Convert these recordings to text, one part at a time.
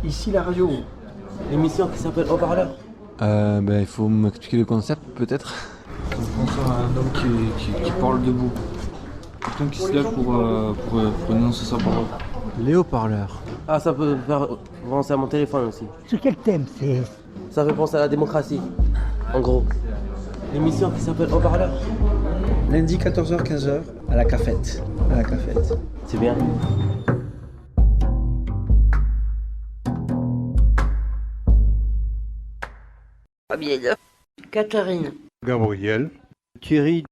Ici la radio, l'émission qui s'appelle Haut-Parleur. Il faut m'expliquer le concept peut-être. On pense à un homme qui parle debout. Quelqu'un qui se lève pour énoncer sa parole. Les haut-parleurs. Ah, ça peut faire penser à mon téléphone aussi. Sur quel thème c'est? Ça fait penser à la démocratie, en gros. L'émission qui s'appelle Haut-Parleur. Lundi 14h-15h à la cafette. C'est bien. Fabienne, Catherine, Gabriel. Thierry.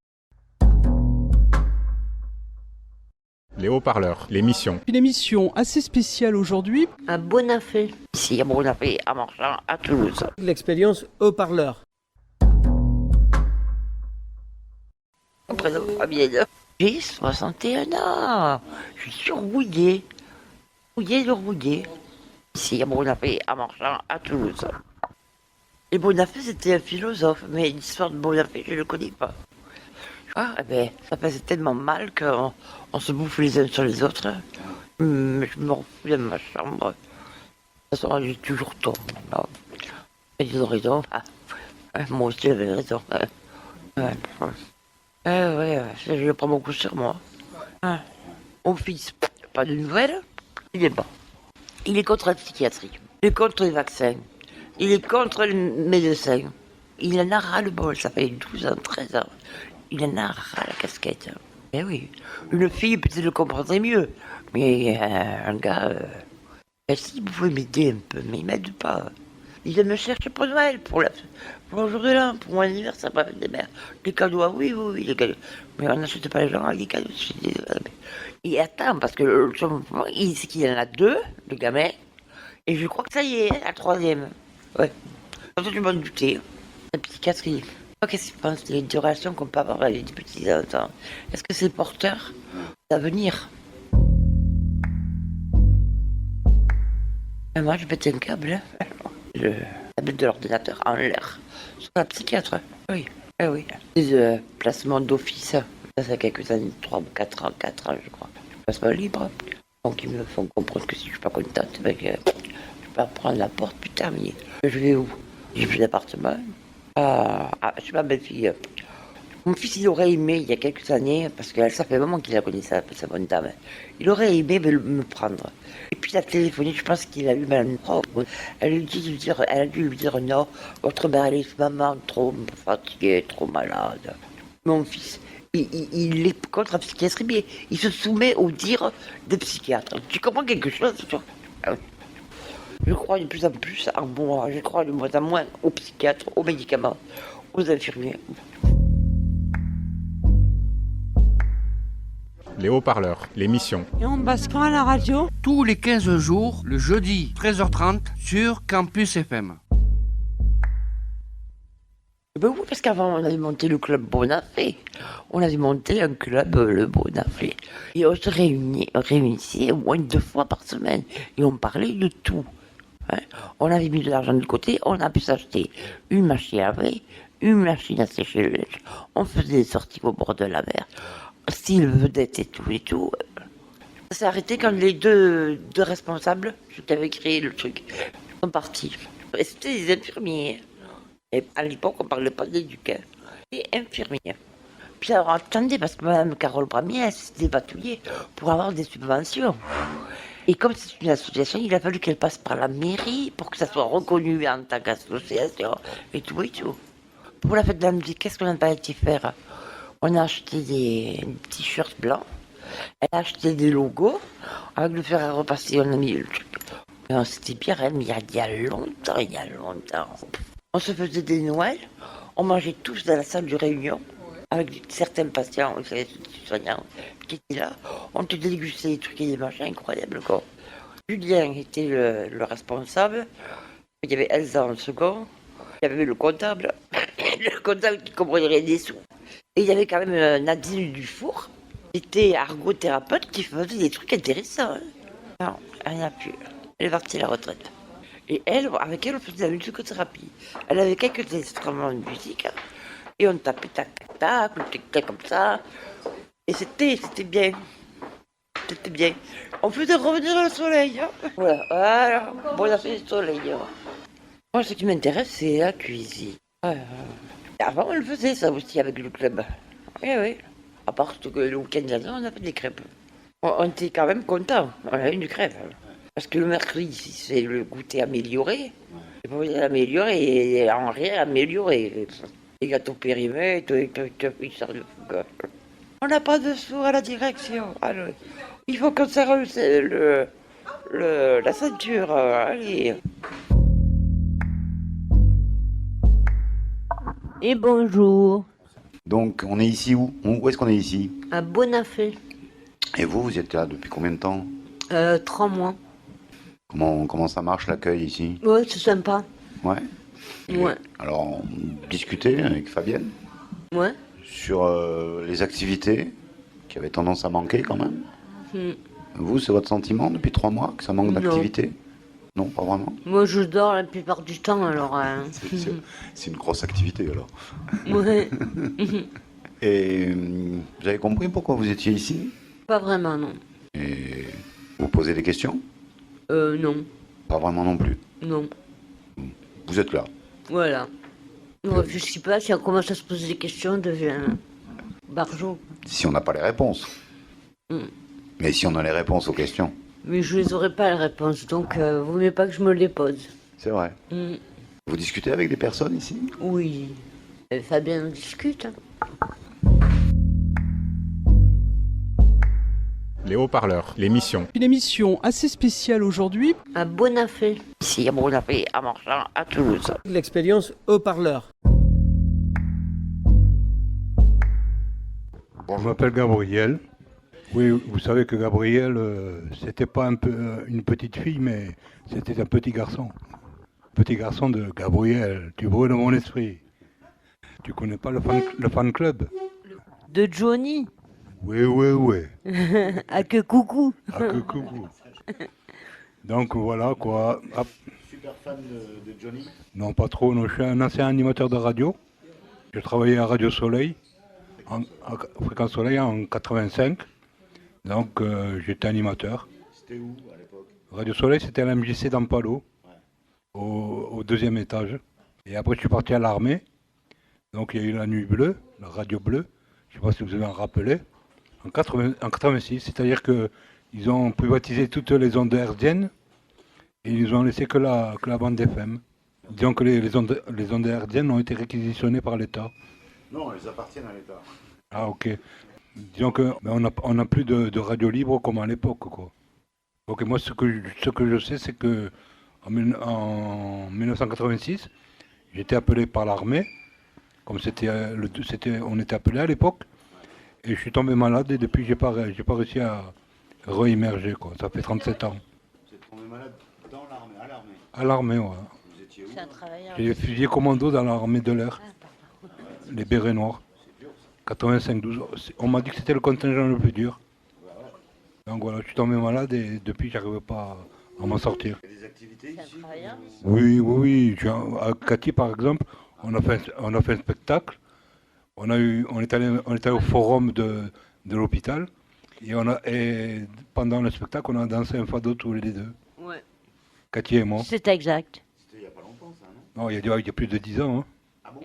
Les haut-parleurs, l'émission. Une émission assez spéciale aujourd'hui. à Bonafé. Ici à Bonafé, à Marchand, à Toulouse. L'expérience haut-parleur. Mon prénom Fabienne. J'ai 61 ans. Je suis rouillée. Rouillée de rouillée. Ici à Bonafé, à Marchand, à Toulouse. Et Bonafé, c'était un philosophe, mais l'histoire de Bonafé, je ne le connais pas. Ah, ça faisait tellement mal qu'on se bouffe les uns sur les autres. Je me refous dans ma chambre. De toute façon, j'ai toujours tort. Ils ont raison. Moi aussi, j'avais raison. Je le prends beaucoup sur moi. Mon fils, pas de nouvelles. Il est pas. Il est contre la psychiatrie. Il est contre les vaccins. Il est contre les médecins. Il en a ras le bol. Ça fait 12 ans, 13 ans. Il en a ras la casquette. Eh oui. Une fille, peut-être le comprendrait mieux. Mais un gars, si vous pouvez m'aider un peu, mais il m'aide pas. Il me cherche pour Noël, pour le jour de l'an, pour mon anniversaire, pour la fête des mères. Les cadeaux, oui, les cadeaux. Mais on n'achète pas les gens avec des cadeaux. Et attends, parce que il sait qu'il en a deux, le gamin. Et je crois que ça y est, la troisième. Ouais. Comme ça, tu m'en doutais. La psychiatrie. Qu'est-ce que tu penses des relations qu'on peut avoir avec des petits enfants? Est-ce que c'est porteur d'avenir? Moi, je pète un câble. La table de l'ordinateur en l'air. Sur la psychiatre. Oui. Eh oui. Des placements d'office. Ça fait quelques années, 3 ou 4 ans, je crois. Je passe pas libre. Donc, ils me font comprendre que si je suis pas contente, je peux prendre la porte, puis terminer. Je vais où? J'ai plus d'appartement. Je suis ma belle-fille. Mon fils, il aurait aimé, il y a quelques années, parce que ça fait un moment qu'il la connaissait, sa bonne dame, il aurait aimé me prendre. Et puis la téléphonie, je pense qu'il a eu Madame propre. Elle a dû lui dire non, votre mère, elle est maman trop fatiguée, trop malade. Mon fils, il est contre la psychiatrie, mais il se soumet au dire des psychiatres. Tu comprends quelque chose? Je crois de plus en plus en moi, je crois de moins en moins aux psychiatres, aux médicaments, aux infirmiers. Les haut-parleurs, l'émission. Et on passe quand à la radio? Tous les 15 jours, le jeudi 13h30 sur Campus FM. Ben oui, parce qu'avant, on avait monté le club Bonafé. On avait monté un club, le Bonafé. Et on se réunissait au moins 2 fois par semaine. Et on parlait de tout. On avait mis de l'argent de côté, on a pu s'acheter une machine à laver, une machine à sécher le linge. On faisait des sorties au bord de la mer. Style vedette et tout. Ça s'est arrêté quand les deux responsables, qui avaient créé le truc, sont partis. Et c'était des infirmiers. Et à l'époque, on ne parlait pas d'éducation. Des infirmiers. Puis alors, attendez, parce que Mme Carole Bramier, elle s'est débatouillée pour avoir des subventions. Et comme c'est une association, il a fallu qu'elle passe par la mairie pour que ça soit reconnu en tant qu'association et tout. Pour la fête de la musique, qu'est-ce qu'on n'a pas été faire? On a acheté des t-shirts blancs, elle a acheté des logos, avec le fer à repasser, on a mis le truc. C'était bien, mais il y a longtemps. On se faisait des Noëls, on mangeait tous dans la salle de réunion, avec certains patients, soignants qui étaient là. On te dégustait des trucs et des machins incroyables, quoi. Julien était le responsable, il y avait Elsa en second, il y avait le comptable qui comprenait des sous. Et il y avait quand même Nadine Dufour, qui était ergothérapeute, qui faisait des trucs intéressants. Non, elle n'a plus. Elle est partie à la retraite. Et avec elle, on faisait de la musicothérapie. Elle avait quelques instruments de musique, et on tapait tac, tac, comme ça. Et c'était bien. C'était bien. On fait revenir le soleil. Hein. Voilà, bon appétit le soleil. Hein. Moi, ce qui m'intéresse, c'est la cuisine. Avant, on le faisait ça aussi avec le club. Oui. À part que le week-end dernier, on a fait des crêpes. On était quand même contents. On a eu une crêpe. Parce que le mercredi, c'est le goûter amélioré. C'est pas dire amélioré, et en rien amélioré. Les gâteaux périmés, tout, ils sortent de fougue. On n'a pas de sous à la direction. Alors, il faut qu'on serre la ceinture. Allez. Et bonjour. Donc, on est ici où? Où est-ce qu'on est ici? À Bonafé. Et vous êtes là depuis combien de temps? 3 mois. Comment ça marche l'accueil ici? Ouais, c'est sympa. Ouais. Ouais. Alors, on discutait avec Fabienne Ouais. sur les activités qui avaient tendance à manquer quand même. Hmm. Vous, c'est votre sentiment depuis 3 mois que ça manque d'activités? Non, pas vraiment. Moi, je dors la plupart du temps, alors... C'est une grosse activité alors. Ouais. Et vous avez compris pourquoi vous étiez ici? Pas vraiment, non. Et vous posez des questions? Non. Pas vraiment non plus. Non. Vous êtes là. Voilà. On réfléchit pas, si on commence à se poser des questions, on devient barjot. Si on n'a pas les réponses. Mais si on a les réponses aux questions. Mais je les aurai pas les réponses, donc vaut mieux pas que je me les pose. C'est vrai. Vous discutez avec des personnes ici? Oui. Fabien en discute. Hein. Les haut-parleurs, l'émission. Une émission assez spéciale aujourd'hui. À Bonafé. Ici, à Bonafé, à Marchand, à Toulouse. L'expérience haut-parleur. Je m'appelle Gabriel. Oui, vous savez que Gabriel, c'était pas une petite fille, mais c'était un petit garçon. Petit garçon de Gabriel, tu brûles mon esprit. Tu connais pas le fan club? De Johnny. Oui. À que coucou. À que coucou. Donc voilà quoi. Hop. Super fan de Johnny? Non, pas trop. Non, je suis un ancien animateur de radio. Je travaillais à Radio Soleil, à Fréquence Soleil en 85. Donc j'étais animateur. C'était où à l'époque? Radio Soleil, c'était à la MJC d'Ampalo, au 2e étage. Et après, je suis parti à l'armée. Donc il y a eu la nuit bleue, la radio bleue. Je ne sais pas si vous avez en rappelé. En 86, c'est-à-dire qu'ils ont privatisé toutes les ondes hertziennes et ils ont laissé que la bande FM. Disons que les ondes hertziennes ont été réquisitionnées par l'État. Non, elles appartiennent à l'État. Ah ok. Disons que on n'a plus de radio libre comme à l'époque, quoi. Donc moi ce que je sais, c'est que en 1986, j'étais appelé par l'armée, comme on était appelé à l'époque, et je suis tombé malade et depuis j'ai pas réussi à réémerger, quoi. Ça fait 37 ans. Vous êtes tombé malade dans l'armée, à l'armée? À l'armée, ouais. Vous étiez où? J'ai fusillé commando dans l'armée de l'air, les bérets noirs. 85-12. On m'a dit que c'était le contingent le plus dur. Donc voilà, je suis tombé malade et depuis, j'arrive pas à m'en sortir. Il y a des activités ici? Oui. À Cathy, par exemple, on a fait un spectacle. On est allé au forum de l'hôpital et pendant le spectacle, on a dansé un fado tous les deux. Ouais. Cathy et moi. C'est exact. C'était il n'y a pas longtemps, ça, non? Non, il y a plus de 10 ans. Hein. Ah bon?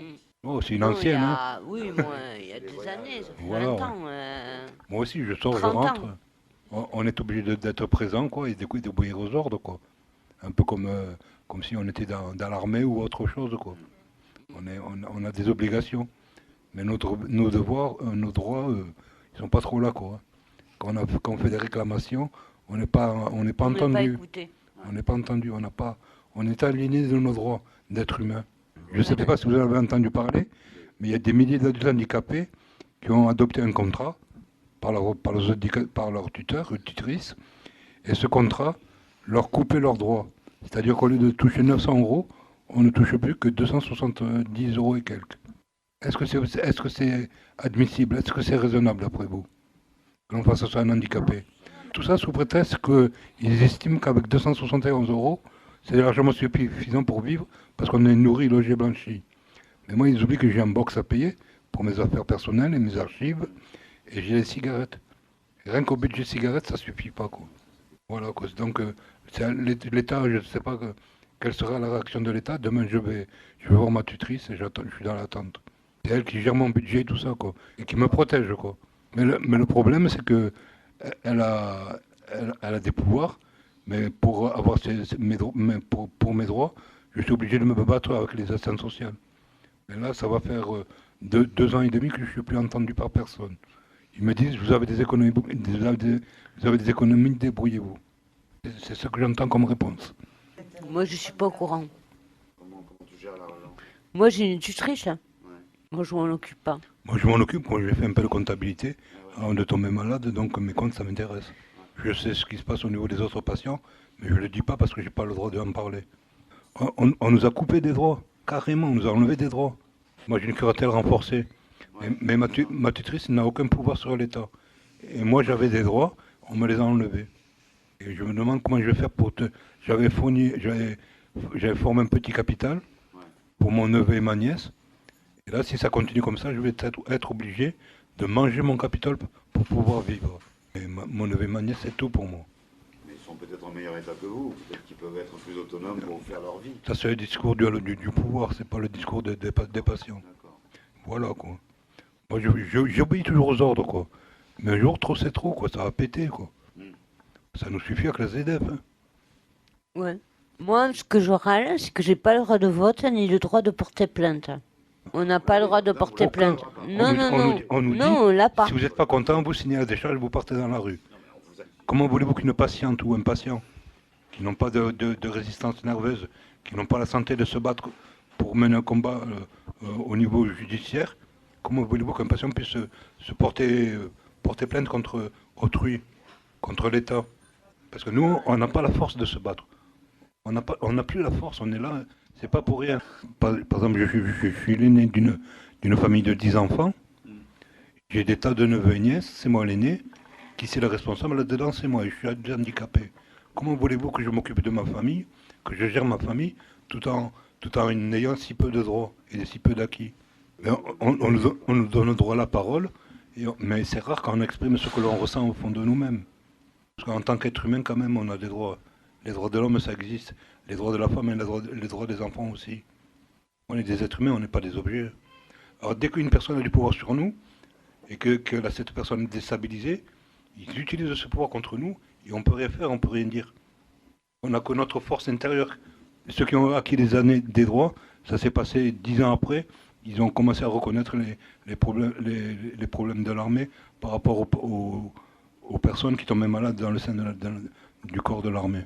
Oh, c'est une ancienne. Hein. Oui, moi, il y a des années, ça fait Voilà, longtemps. Moi aussi, je sors, je 30 rentre. ans. On est obligé d'être présent, quoi, et d'obéir aux ordres, quoi. Un peu comme si on était dans l'armée ou autre chose, quoi. On a des obligations. Mais nos devoirs, nos droits, ils sont pas trop là, quoi. Quand on fait des réclamations, on n'est pas entendu. On n'est pas entendu. On est aliéné de nos droits d'être humain. Je ne sais pas si vous avez entendu parler, mais il y a des milliers d'adultes handicapés qui ont adopté un contrat par leur tuteur ou tutrice, et ce contrat leur coupait leurs droits. C'est-à-dire qu'au lieu de toucher 900 €, on ne touche plus que 270 € et quelques. Est-ce que c'est admissible? Est-ce que c'est raisonnable d'après vous que l'on fasse ça à un handicapé? Tout ça sous prétexte qu'ils estiment qu'avec 271 €, c'est largement suffisant pour vivre parce qu'on est nourri, logé, blanchi. Mais moi, ils oublient que j'ai un box à payer pour mes affaires personnelles et mes archives, et j'ai les cigarettes. Et rien qu'au budget cigarettes, ça suffit pas, quoi. Voilà, quoi. Donc, l'État, je ne sais pas quelle sera la réaction de l'État. Demain, je vais voir ma tutrice et je suis dans l'attente. C'est elle qui gère mon budget et tout ça, quoi. Et qui me protège, quoi. Mais le problème, c'est que elle a des pouvoirs, mais pour avoir pour mes droits, je suis obligé de me battre avec les assistantes sociales. Et là, ça va faire 2 ans et demi que je ne suis plus entendu par personne. Ils me disent, vous avez des économies, débrouillez-vous. C'est ce que j'entends comme réponse. Moi, je suis pas au courant. Comment tu gères l'argent? Moi, j'ai une tutrice. Ouais. Moi, je m'en occupe pas. Moi, je m'en occupe. Moi, j'ai fait un peu de comptabilité avant de tomber malade, donc mes comptes, ça m'intéresse. Je sais ce qui se passe au niveau des autres patients, mais je ne le dis pas parce que je n'ai pas le droit d'en parler. On nous a coupé des droits, carrément, on nous a enlevé des droits. Moi, j'ai une curatelle renforcée, mais ma tutrice n'a aucun pouvoir sur l'État. Et moi, j'avais des droits, on me les a enlevés. Et je me demande comment je vais faire pour J'avais formé un petit capital pour mon neveu et ma nièce. Et là, si ça continue comme ça, je vais être obligé de manger mon capital pour pouvoir vivre. Et mon neveu et ma nièce, c'est tout pour moi. Mais ils sont peut-être en meilleur état que vous, peut-être qu'ils peuvent être plus autonomes pour faire leur vie. Ça, c'est le discours du pouvoir, c'est pas le discours des patients. Voilà, quoi. Moi, j'obéis toujours aux ordres, quoi. Mais un jour, trop, c'est trop, quoi. Ça va péter, quoi. Ça nous suffit avec la ZDF. Hein. Ouais. Moi, ce que je râle, c'est que j'ai pas le droit de vote ni le droit de porter plainte. On n'a pas le droit de porter plainte. Non, On nous dit, on l'a pas. Si vous n'êtes pas content, vous signez la décharge, vous partez dans la rue. Comment voulez-vous qu'une patiente ou un patient qui n'ont pas de résistance nerveuse, qui n'ont pas la santé de se battre pour mener un combat au niveau judiciaire, comment voulez-vous qu'un patient puisse se porter plainte contre autrui, contre l'État? Parce que nous, on n'a pas la force de se battre. On n'a plus la force, on est là, c'est pas pour rien. Par exemple, je suis l'aîné d'une famille de 10 enfants. J'ai des tas de neveux et nièces, c'est moi l'aîné. Qui c'est le responsable là-dedans? C'est moi, je suis handicapé. Comment voulez-vous que je m'occupe de ma famille, que je gère ma famille, tout en ayant si peu de droits et si peu d'acquis? On nous donne le droit à la parole, mais c'est rare quand on exprime ce que l'on ressent au fond de nous-mêmes. Parce qu'en tant qu'être humain, quand même, on a des droits. Les droits de l'homme, ça existe. Les droits de la femme et les droits des enfants aussi. On est des êtres humains, on n'est pas des objets. Alors dès qu'une personne a du pouvoir sur nous, et que cette personne est déstabilisée, ils utilisent ce pouvoir contre nous, et on ne peut rien faire, on ne peut rien dire. On n'a que notre force intérieure. Ceux qui ont acquis des droits, ça s'est passé 10 ans après, ils ont commencé à reconnaître les problèmes de l'armée par rapport aux personnes qui tombaient malades dans le sein du corps de l'armée.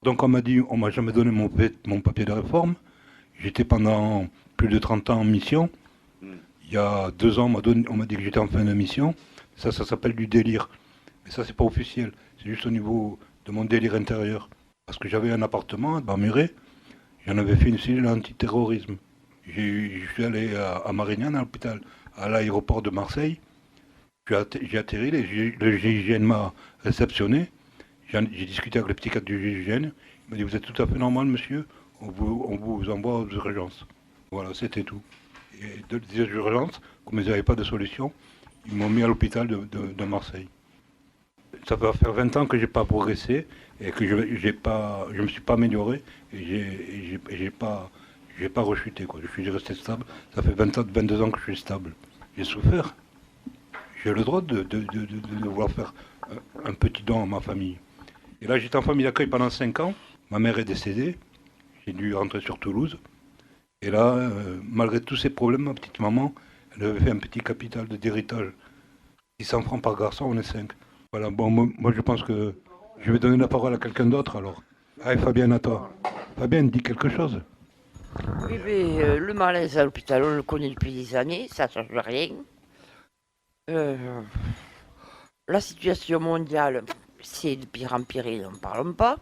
Donc on m'a dit, on m'a jamais donné mon papier de réforme. J'étais pendant plus de 30 ans en mission. Il y a 2 ans, on m'a dit que j'étais en fin de mission. Ça s'appelle du délire. Mais ça, c'est pas officiel. C'est juste au niveau de mon délire intérieur. Parce que j'avais un appartement à Muret. J'en avais fait une cellule antiterrorisme. Je suis allé à Marignane, à l'hôpital, à l'aéroport de Marseille. J'ai atterri, le GIGN m'a réceptionné. J'ai discuté avec le psychiatre du GIGN. Il m'a dit, vous êtes tout à fait normal, monsieur. On vous envoie aux urgences. Voilà, c'était tout. Et des urgences, comme ils n'avaient pas de solution, ils m'ont mis à l'hôpital de Marseille. Ça va faire 20 ans que je n'ai pas progressé et que je ne me suis pas amélioré et j'ai pas rechuté, quoi. Je suis resté stable. Ça fait 22 ans que je suis stable. J'ai souffert. J'ai le droit de vouloir faire un petit don à ma famille. Et là, j'étais en famille d'accueil pendant 5 ans. Ma mère est décédée. J'ai dû rentrer sur Toulouse. Et là, malgré tous ces problèmes, ma petite maman, elle avait fait un petit capital d'héritage. 600 francs par garçon, on est 5. Voilà, bon, moi je pense que je vais donner la parole à quelqu'un d'autre alors. Allez, Fabien, à toi. Fabien, dis quelque chose. Oui, mais le malaise à l'hôpital, on le connaît depuis des années, ça ne change rien. La situation mondiale, c'est de pire en pire, n'en parlons pas.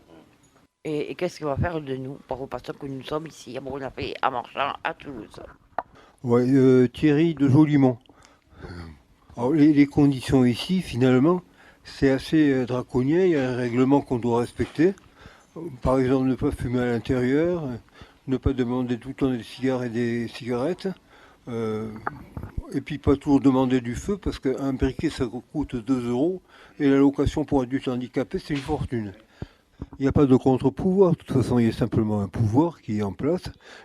Et qu'est-ce qu'on va faire de nous, par rapport à que nous sommes ici à Bonafé, à Marchand, à Toulouse? Ouais, Thierry de Jolimont. Alors, les conditions ici, finalement, c'est assez draconien. Il y a un règlement qu'on doit respecter. Par exemple, ne pas fumer à l'intérieur, ne pas demander tout le temps des cigares et des cigarettes. Et puis pas toujours demander du feu parce qu'un briquet ça coûte 2 € et la location pour adultes handicapés c'est une fortune. Il n'y a pas de contre-pouvoir, de toute façon il y a simplement un pouvoir qui est en place,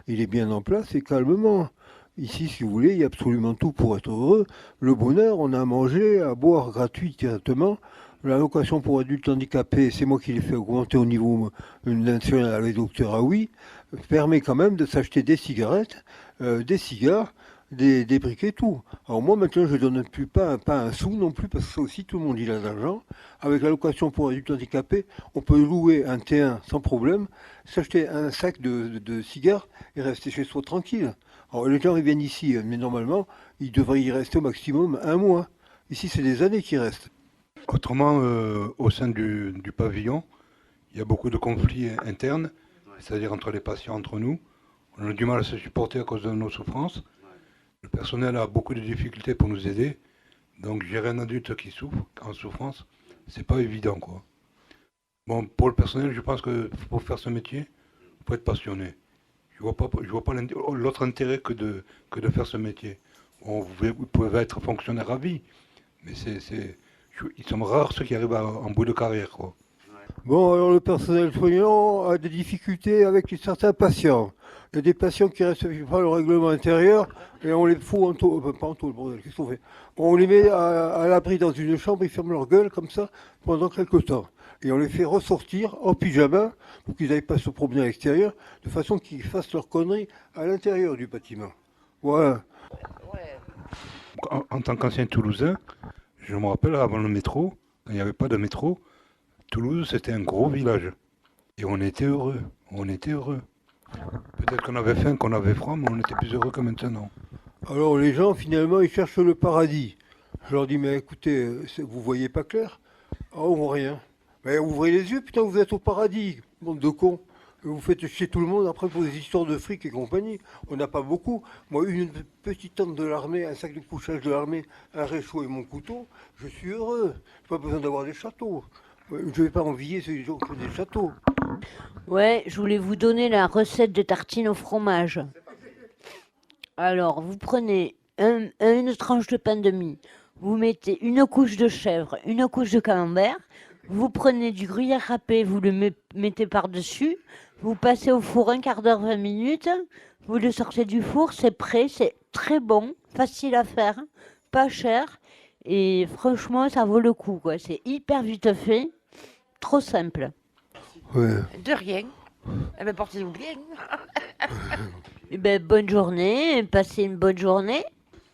il est bien en place et calmement. Ici si vous voulez il y a absolument tout pour être heureux. Le bonheur, on a à manger, à boire gratuit directement. La location pour adultes handicapés, c'est moi qui l'ai fait augmenter au niveau national avec le docteur Aoui, permet quand même de s'acheter des cigarettes, des cigares, des briquets, tout. Alors moi maintenant je ne donne plus pas un sou non plus parce que ça aussi tout le monde il a d'argent. Avec la location pour adultes handicapés, on peut louer un T1 sans problème, s'acheter un sac de cigares et rester chez soi tranquille. Alors les gens ils viennent ici, mais normalement ils devraient y rester au maximum 1 mois. Ici c'est des années qui restent. Autrement, au sein du pavillon, il y a beaucoup de conflits internes, c'est-à-dire entre les patients, entre nous. On a du mal à se supporter à cause de nos souffrances. Le personnel a beaucoup de difficultés pour nous aider. Donc gérer un adulte qui souffre, en souffrance, c'est pas évident, quoi. Bon, pour le personnel, je pense que pour faire ce métier, il faut être passionné. Je vois pas l'autre intérêt que de faire ce métier. Bon, vous pouvez être fonctionnaire à vie, mais ils sont rares ceux qui arrivent en bout de carrière, quoi. Bon, alors le personnel soignant a des difficultés avec certains patients. Il y a des patients qui ne respectent pas le règlement intérieur et on les fout en taule, pas en taule, bordel, qu'est-ce qu'on fait? On les met à l'abri dans une chambre, ils ferment leur gueule comme ça pendant quelques temps. Et on les fait ressortir en pyjama pour qu'ils n'aillent pas se promener à l'extérieur, de façon qu'ils fassent leurs conneries à l'intérieur du bâtiment. Voilà. En tant qu'ancien Toulousain, je me rappelle avant le métro, quand il n'y avait pas de métro, Toulouse c'était un gros village. Et on était heureux, Peut-être qu'on avait faim, qu'on avait froid, mais on était plus heureux que maintenant. Alors les gens finalement ils cherchent le paradis. Je leur dis mais écoutez, vous voyez pas clair? Ah on voit rien. Mais ouvrez les yeux, putain vous êtes au paradis, bande de cons. Vous faites chier tout le monde après pour des histoires de fric et compagnie. On n'a pas beaucoup. Moi, une petite tente de l'armée, un sac de couchage de l'armée, un réchaud et mon couteau, je suis heureux. Je n'ai pas besoin d'avoir des châteaux. Je ne vais pas envier ceux qui ont des châteaux. Ouais, je voulais vous donner la recette de tartine au fromage. Alors, vous prenez une tranche de pain de mie, vous mettez une couche de chèvre, une couche de camembert, vous prenez du gruyère râpé, vous le mettez par-dessus, vous passez au four 1/4 d'heure, 20 minutes, vous le sortez du four, c'est prêt, c'est très bon, facile à faire, pas cher, et franchement, ça vaut le coup, quoi. C'est hyper vite fait, trop simple. Ouais. De rien. Eh bien, portez-vous bien. Eh ben, bonne journée, passez une bonne journée.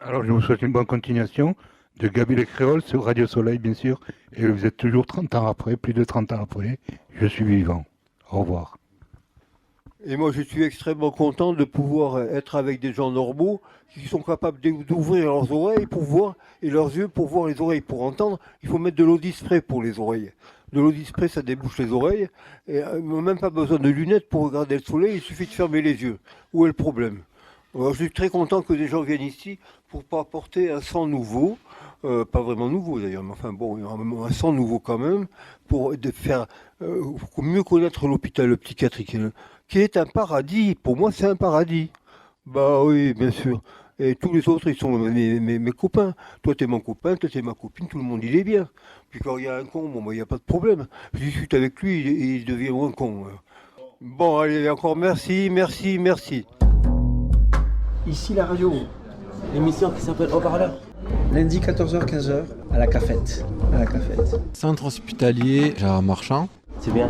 Alors je vous souhaite une bonne continuation de Gabi les Créoles sur Radio Soleil, bien sûr. Et vous êtes toujours 30 ans après, plus de 30 ans après. Je suis vivant. Au revoir. Et moi, je suis extrêmement content de pouvoir être avec des gens normaux qui sont capables d'ouvrir leurs oreilles pour voir et leurs yeux pour voir les oreilles. Pour entendre, il faut mettre de l'eau d'Ispray pour les oreilles. De l'eau d'Ispray, ça débouche les oreilles. Et on n'a même pas besoin de lunettes pour regarder le soleil, il suffit de fermer les yeux. Où est le problème? Alors, je suis très content que des gens viennent ici pour pas apporter un sang nouveau. Pas vraiment nouveau d'ailleurs, mais enfin bon, un sang nouveau quand même, pour mieux connaître l'hôpital psychiatrique, qui est un paradis. Pour moi, c'est un paradis. Bah oui, bien sûr. Et tous les autres, ils sont mes copains. Toi, t'es mon copain, toi, t'es ma copine, tout le monde, il est bien. Puis quand il y a un con, bon, il n'y a pas de problème. Je discute avec lui, il devient moins con. Bon, allez, encore merci. Ici la radio. L'émission qui s'appelle Haut-Parleur. Lundi 14h, 15h, à la cafette. Centre hospitalier Gérard Marchand. C'est bien.